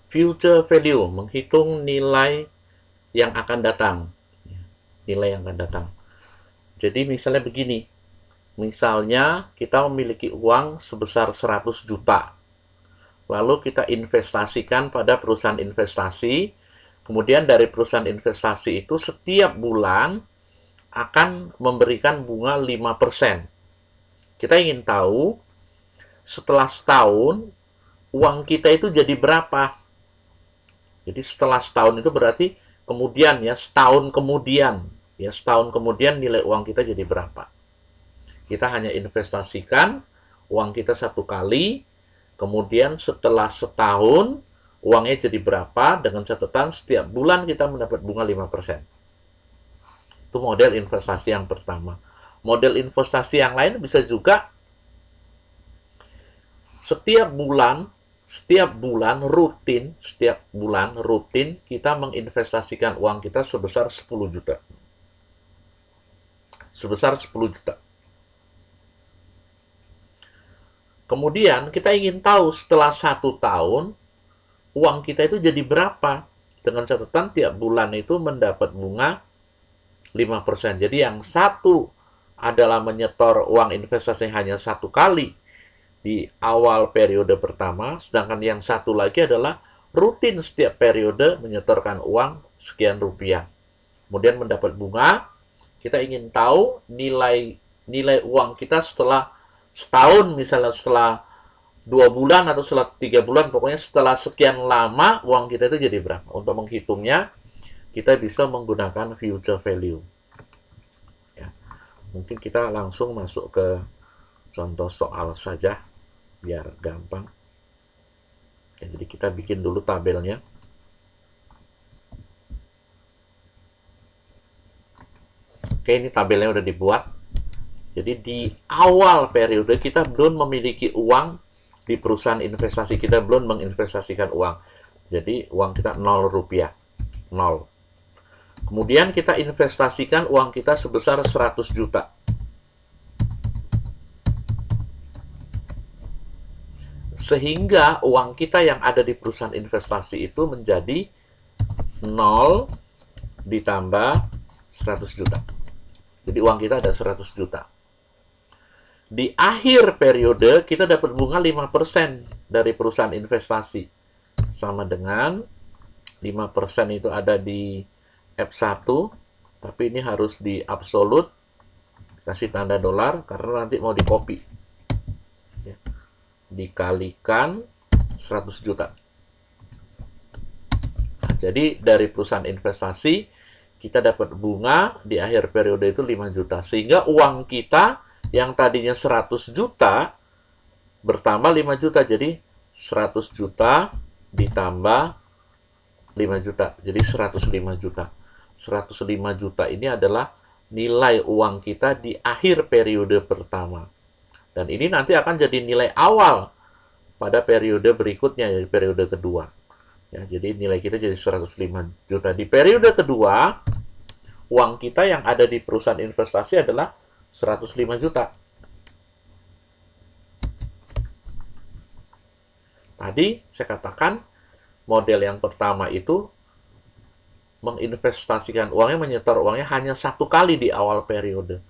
future value, menghitung nilai yang akan datang. Nilai yang akan datang. Jadi misalnya begini, misalnya kita memiliki uang sebesar 100 juta, lalu kita investasikan pada perusahaan investasi, kemudian dari perusahaan investasi itu setiap bulan akan memberikan bunga 5%. Kita ingin tahu setelah setahun uang kita itu jadi berapa. Jadi setelah setahun itu berarti kemudian ya setahun kemudian nilai uang kita jadi berapa. Kita hanya investasikan uang kita satu kali, kemudian setelah setahun uangnya jadi berapa dengan catatan setiap bulan kita mendapat bunga 5%. Itu model investasi yang pertama. Model investasi yang lain bisa juga setiap bulan rutin kita menginvestasikan uang kita sebesar 10 juta. Sebesar 10 juta. Kemudian kita ingin tahu setelah 1 tahun uang kita itu jadi berapa. Dengan catatan tiap bulan itu mendapat bunga 5%. Jadi yang satu adalah menyetor uang investasi hanya satu kali di awal periode pertama, sedangkan yang satu lagi adalah rutin setiap periode menyetorkan uang sekian rupiah. Kemudian mendapat bunga, kita ingin tahu nilai uang kita setelah setahun, misalnya setelah 2 bulan atau setelah 3 bulan, pokoknya setelah sekian lama uang kita itu jadi berapa. Untuk menghitungnya, kita bisa menggunakan future value. Ya. Mungkin kita langsung masuk ke contoh soal saja, biar gampang. Ya, jadi kita bikin dulu tabelnya. Oke, ini tabelnya udah dibuat. Jadi di awal periode kita belum memiliki uang di perusahaan investasi, kita belum menginvestasikan uang. Jadi uang kita 0 rupiah. 0. Kemudian kita investasikan uang kita sebesar 100 juta. Sehingga uang kita yang ada di perusahaan investasi itu menjadi 0 ditambah 100 juta. Jadi uang kita ada 100 juta. Di akhir periode kita dapat bunga 5% dari perusahaan investasi. Sama dengan 5% itu ada di F1, tapi ini harus di absolut, kasih tanda dolar karena nanti mau di copy. Ya. Dikalikan 100 juta. Nah, jadi dari perusahaan investasi kita dapat bunga di akhir periode itu 5 juta. Sehingga uang kita yang tadinya 100 juta bertambah 5 juta. Jadi 100 juta ditambah 5 juta. Jadi 105 juta. 105 juta ini adalah nilai uang kita di akhir periode pertama. Dan ini nanti akan jadi nilai awal pada periode berikutnya, jadi periode kedua. Ya, jadi nilai kita jadi 105 juta. Di periode kedua, uang kita yang ada di perusahaan investasi adalah 105 juta. Tadi saya katakan model yang pertama itu menginvestasikan uangnya, menyetor uangnya hanya satu kali di awal periode.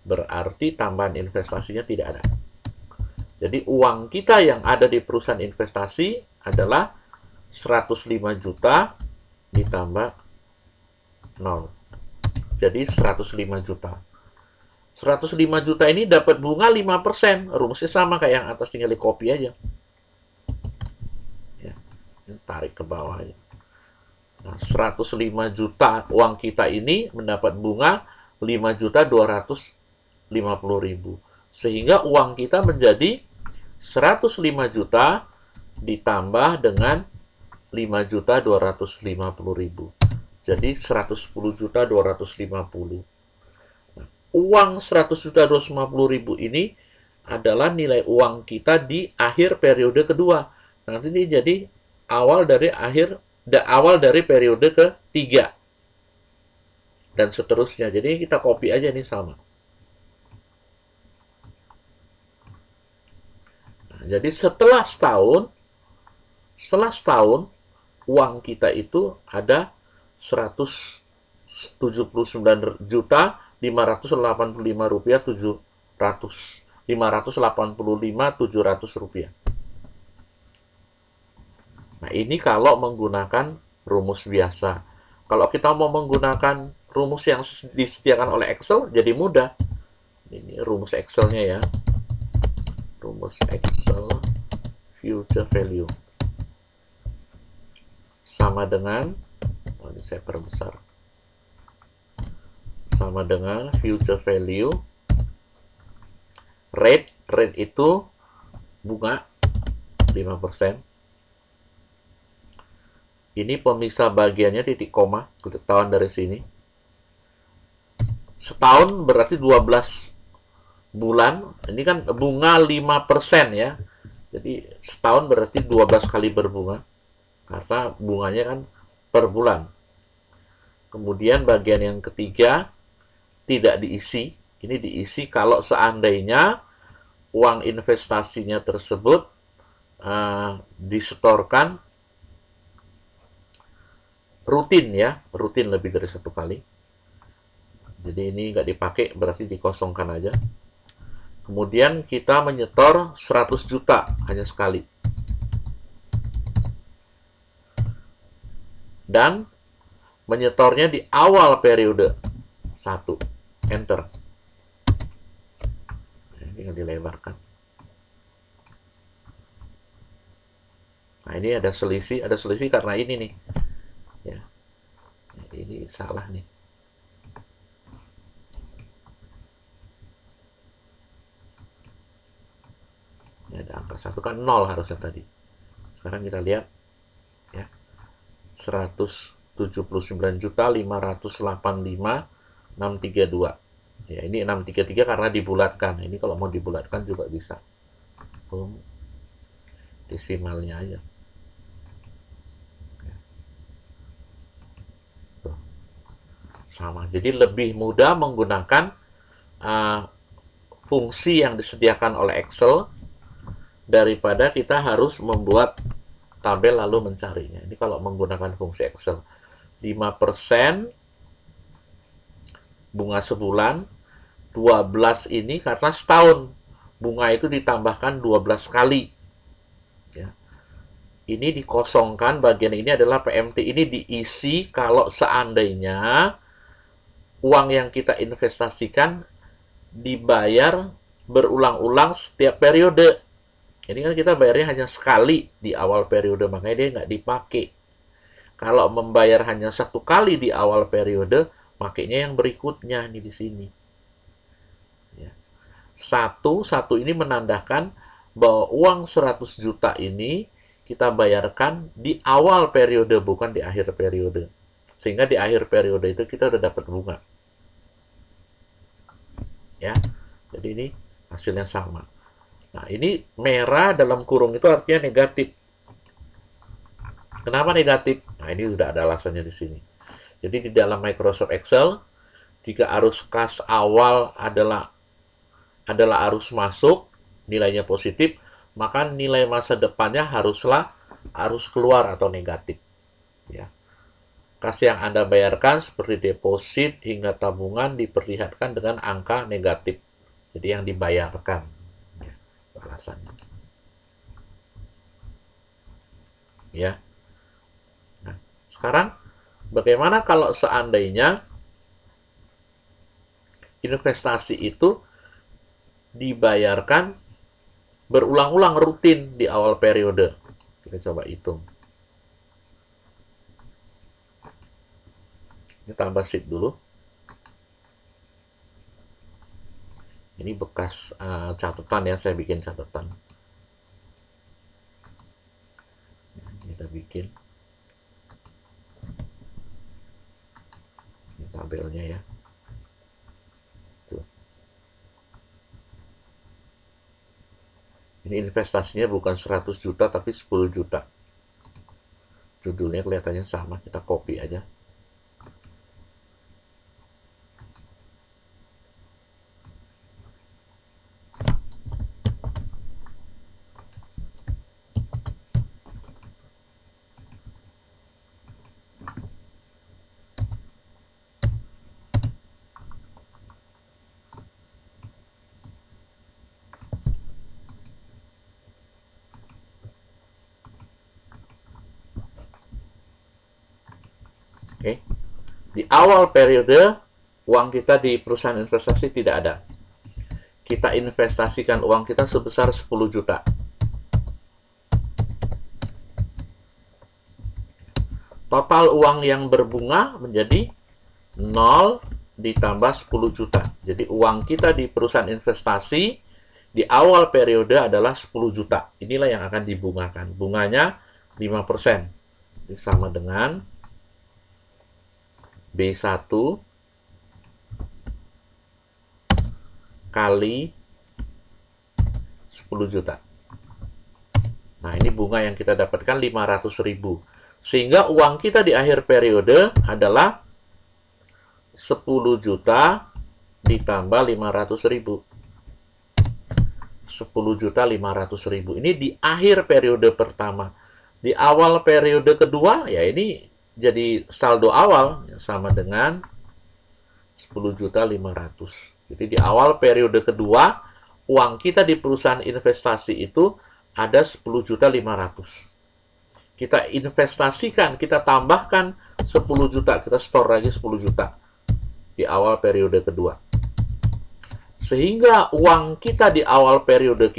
Berarti tambahan investasinya tidak ada. Jadi uang kita yang ada di perusahaan investasi adalah 105 juta ditambah 0. Jadi 105 juta. 105 juta ini dapat bunga 5%. Rumusnya sama kayak yang atas, tinggal di copy aja. Ya, tarik ke bawah aja. Nah, 105 juta uang kita ini mendapat bunga 5.250.000. Sehingga uang kita menjadi 105 juta ditambah dengan 5.250.000. Jadi 110.250. Uang 100.250.000 ini adalah nilai uang kita di akhir periode kedua. Nanti ini jadi awal dari periode ketiga. Dan seterusnya. Jadi kita copy aja nih sama. Nah, jadi setelah setahun uang kita itu ada 179.585 rupiah 700 585.700 rupiah. Nah, ini kalau menggunakan rumus biasa. Kalau kita mau menggunakan rumus yang disediakan oleh Excel, jadi mudah. Ini rumus Excel-nya ya. Rumus Excel future value. Sama dengan, ini saya perbesar. Sama dengan future value. Rate itu bunga 5%. Ini pemisah bagiannya titik koma, ketahuan dari sini. Setahun berarti 12 bulan. Ini kan bunga 5% ya. Jadi setahun berarti 12 kali berbunga. Karena bunganya kan per bulan. Kemudian bagian yang ketiga tidak diisi. Ini diisi kalau seandainya uang investasinya tersebut disetorkan rutin ya, rutin lebih dari 1 kali. Jadi ini nggak dipakai, berarti dikosongkan aja. Kemudian kita menyetor 100 juta hanya sekali. Dan menyetornya di awal periode 1. Enter. Ini tinggal dilebarkan. Nah, ini ada selisih karena ini nih. Ya. Ini salah nih. Ini ada angka 1 kan 0 harusnya tadi. Sekarang kita lihat ya. 179.585.632. Ya, ini 633 karena dibulatkan. Ini kalau mau dibulatkan juga bisa. Desimalnya aja. Sama. Jadi lebih mudah menggunakan fungsi yang disediakan oleh Excel daripada kita harus membuat tabel lalu mencarinya. Ini kalau menggunakan fungsi Excel. 5% bunga sebulan, 12 ini karena setahun. Bunga itu ditambahkan 12 kali. Ya. Ini dikosongkan, bagian ini adalah PMT. Ini diisi kalau seandainya uang yang kita investasikan dibayar berulang-ulang setiap periode. Ini kan kita bayarnya hanya sekali di awal periode, makanya dia nggak dipakai. Kalau membayar hanya 1 kali di awal periode, makanya yang berikutnya nih di sini. Ya. Satu ini menandakan bahwa uang 100 juta ini kita bayarkan di awal periode, bukan di akhir periode. Sehingga di akhir periode itu kita udah dapat bunga. Ya, jadi ini hasilnya sama. Nah, ini merah dalam kurung itu artinya negatif. Kenapa negatif? Nah, ini sudah ada alasannya di sini. Jadi di dalam Microsoft Excel, jika arus kas awal adalah arus masuk, nilainya positif, maka nilai masa depannya haruslah arus keluar atau negatif. Ya. Kas yang Anda bayarkan seperti deposit hingga tabungan diperlihatkan dengan angka negatif. Jadi yang dibayarkan. Ya, alasannya. Ya. Nah, sekarang bagaimana kalau seandainya investasi itu dibayarkan berulang-ulang rutin di awal periode? Kita coba hitung. Ini tambah sheet dulu. Ini bekas catatan ya, saya bikin catatan. Kita bikin ini tabelnya ya. Tuh. Ini investasinya bukan 100 juta tapi 10 juta. Judulnya kelihatannya sama, kita copy aja. Oke. Di awal periode, uang kita di perusahaan investasi tidak ada. Kita investasikan uang kita sebesar 10 juta. Total uang yang berbunga menjadi 0 ditambah 10 juta. Jadi uang kita di perusahaan investasi di awal periode adalah 10 juta. Inilah yang akan dibungakan. Bunganya 5%. Ini sama dengan B1 kali 10 juta. Nah, ini bunga yang kita dapatkan 500.000. Sehingga uang kita di akhir periode adalah 10 juta ditambah 500.000. 10 juta 500.000. Ini di akhir periode pertama. Di awal periode kedua, ya ini jadi saldo awal sama dengan 10 juta 500. Jadi di awal periode kedua, uang kita di perusahaan investasi itu ada 10 juta 500. Kita investasikan, kita tambahkan 10 juta, kita store lagi 10 juta di awal periode kedua. Sehingga uang kita di awal periode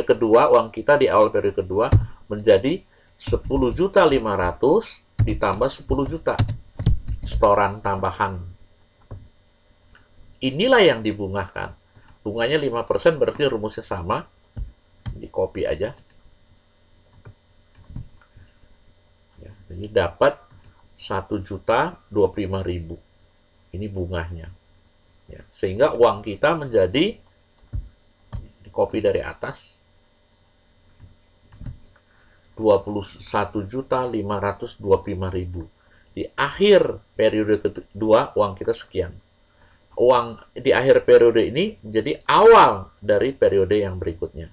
kedua, uang kita di awal periode kedua menjadi 10 juta 500 ditambah 10 juta. Setoran tambahan. Inilah yang dibungakan. Bunganya 5% berarti rumusnya sama. Di copy aja. Ya, jadi dapat 1.025.000. Ini bunganya. Ya, sehingga uang kita menjadi, di copy dari atas, 21.525.000. Di akhir periode kedua, uang kita sekian. Uang di akhir periode ini menjadi awal dari periode yang berikutnya.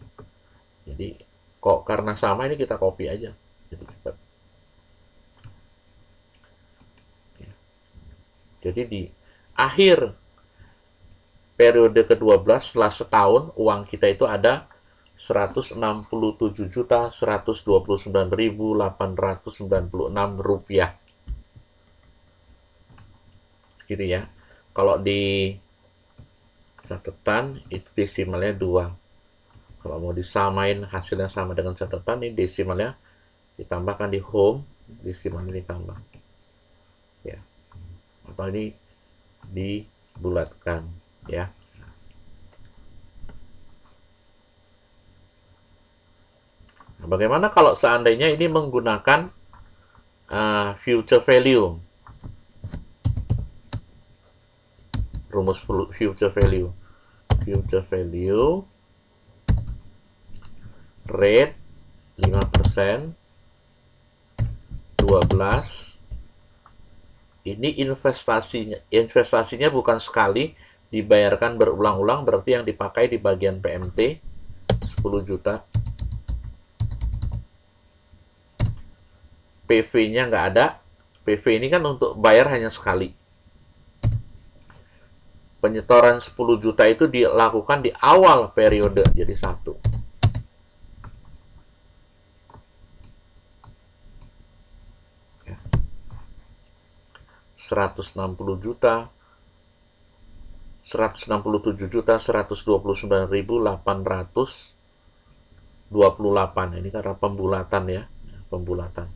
Jadi, kok karena sama ini kita copy aja. Jadi cepat. Jadi di akhir periode ke-12 setelah setahun, uang kita itu ada 167.129.896 rupiah. Segitu ya. Kalau di catatan itu desimalnya 2. Kalau mau disamain hasilnya sama dengan catatan, ini desimalnya ditambahkan di home, desimalnya ditambah. Ya. Atau ini dibulatkan ya. Nah, bagaimana kalau seandainya ini menggunakan future value? Rumus future value. Future value rate 5%, 12. Ini investasinya bukan sekali, dibayarkan berulang-ulang, berarti yang dipakai di bagian PMT 10 juta. PV-nya nggak ada. PV ini kan untuk bayar hanya sekali. Penyetoran 10 juta itu dilakukan di awal periode, jadi 1. Ya. 160 juta, 167.129.828. Ini karena pembulatan ya, pembulatan.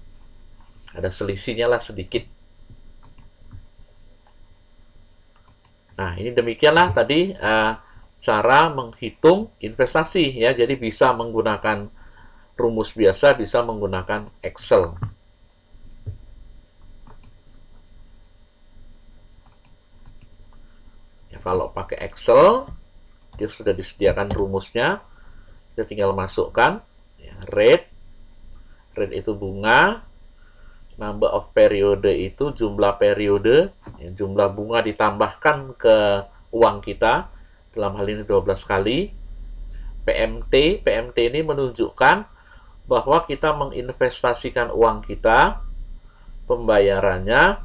Ada selisihnya lah sedikit. Nah, ini demikianlah tadi cara menghitung investasi ya. Jadi bisa menggunakan rumus biasa, bisa menggunakan Excel. Ya, kalau pakai Excel, dia sudah disediakan rumusnya. Kita tinggal masukkan ya, rate itu bunga, number of periode itu jumlah periode, ya, jumlah bunga ditambahkan ke uang kita, dalam hal ini 12 kali. PMT ini menunjukkan bahwa kita menginvestasikan uang kita, pembayarannya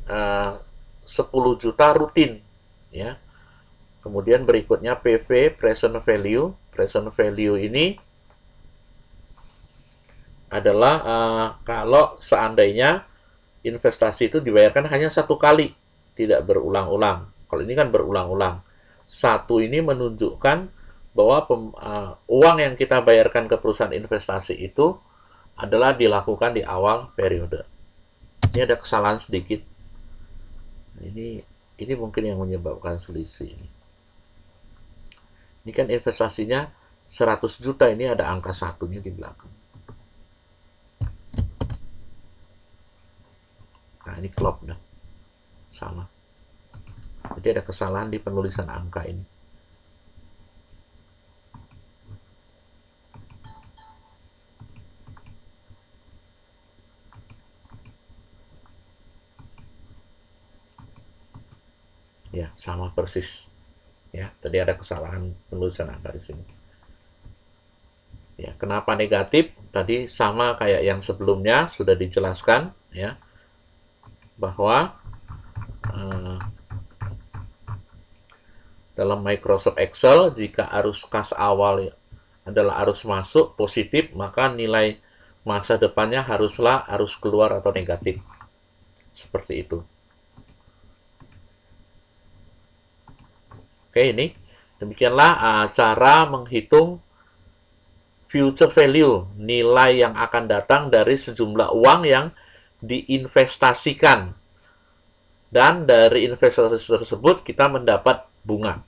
10 juta rutin. Ya. Kemudian berikutnya PV, present value. Present value ini adalah kalau seandainya investasi itu dibayarkan hanya satu kali, tidak berulang-ulang. Kalau ini kan berulang-ulang. Satu ini menunjukkan bahwa uang yang kita bayarkan ke perusahaan investasi itu adalah dilakukan di awal periode. Ini ada kesalahan sedikit. Ini mungkin yang menyebabkan selisih. Ini kan investasinya 100 juta, ini ada angka satunya di belakang. Nah, ini klop dah. Sama. Jadi ada kesalahan di penulisan angka ini. Ya, sama persis. Ya, tadi ada kesalahan penulisan angka di sini. Ya, kenapa negatif? Tadi sama kayak yang sebelumnya sudah dijelaskan, ya, bahwa dalam Microsoft Excel jika arus kas awal adalah arus masuk positif, maka nilai masa depannya haruslah arus keluar atau negatif. Seperti itu. Oke, ini demikianlah cara menghitung future value, nilai yang akan datang dari sejumlah uang yang diinvestasikan. Dan dari investasi tersebut kita mendapat bunga.